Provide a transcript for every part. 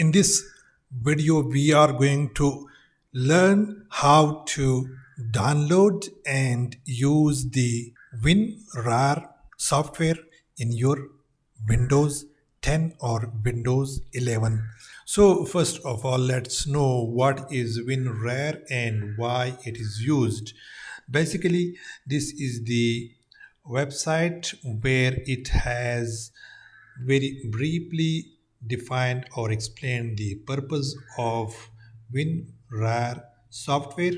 In this video, we are going to learn how to download and use the WinRAR software in your Windows 10 or Windows 11. So first of all, let's know what is WinRAR and why it is used. Basically, this is the website where it has very briefly defined or explained the purpose of WinRAR software.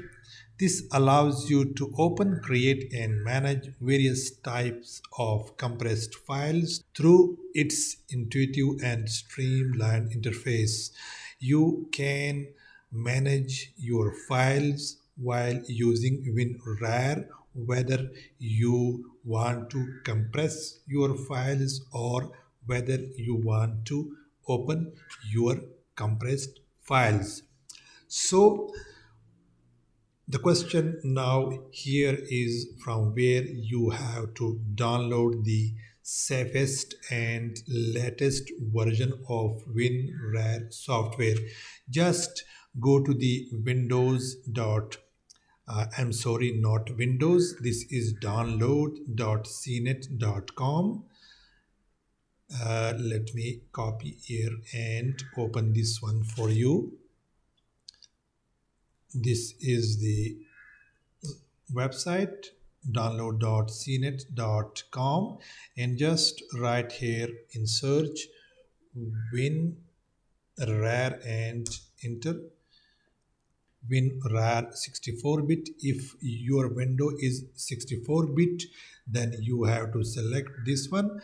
This allows you to open, create, and manage various types of compressed files through its intuitive and streamlined interface. You can manage your files while using WinRAR, whether you want to compress your files or whether you want to open your compressed files. So the question now here is from where you have to download the safest and latest version of WinRAR software. Just go to the Windows dot I'm sorry, not Windows. This is download.cnet.com. Let me copy here and open this one for you. This is the website download.cnet.com, and just write here in search WinRAR and enter WinRAR 64-bit. If your window is 64-bit, then you have to select this one.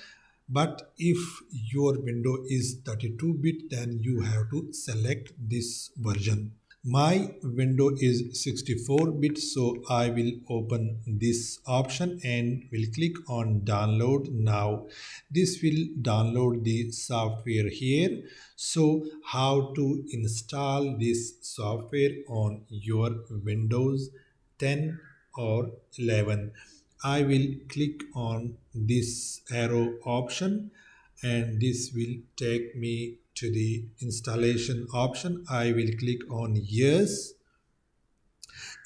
But if your window is 32-bit, then you have to select this version. My window is 64-bit, so I will open this option and will click on download now. This will download the software here. So how to install this software on your Windows 10 or 11? I will click on this arrow option and this will take me to the installation option. I will click on yes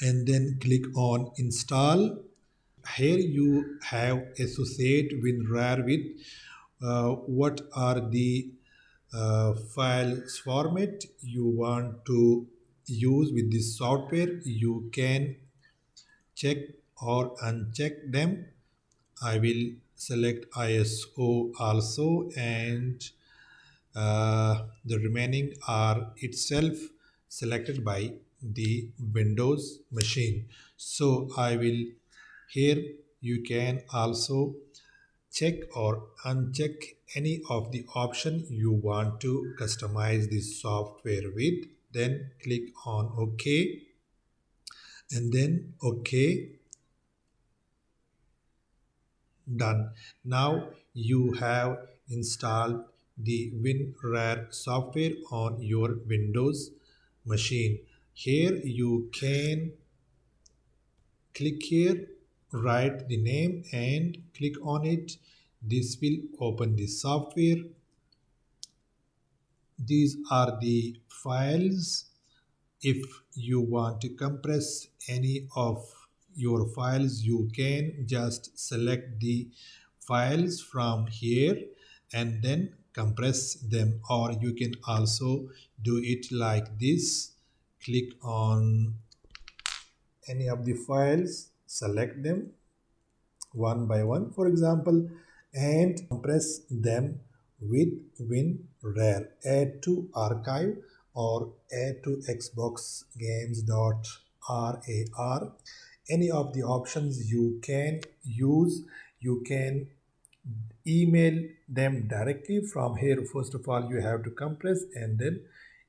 and then click on install. Here you have associate WinRAR with what are the files format you want to use with this software. You can check or uncheck them. I will select ISO also, and the remaining are itself selected by the Windows machine. So I will here you can also check or uncheck any of the option you want to customize this software with. Then click on OK and then OK. Done. Now you have installed the WinRAR software on your Windows machine. Here you can click here, write the name and click on it. This will open the software. These are the files. If you want to compress any of your files, you can just select the files from here and then compress them, or you can also do it like this. Click on any of the files, select them one by one, for example, and compress them with WinRAR. Add to archive or add to Xbox games.rar. Any of the options you can use. You can email them directly from here. First of all, you have to compress and then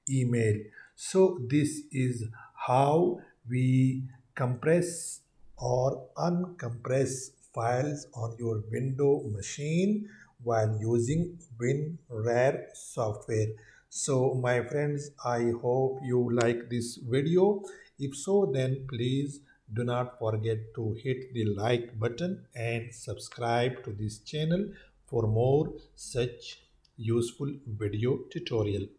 email. So this is how we compress or uncompress files on your Windows machine while using WinRAR software. So my friends, I hope you like this video. If so, then please do not forget to hit the like button and subscribe to this channel for more such useful video tutorial.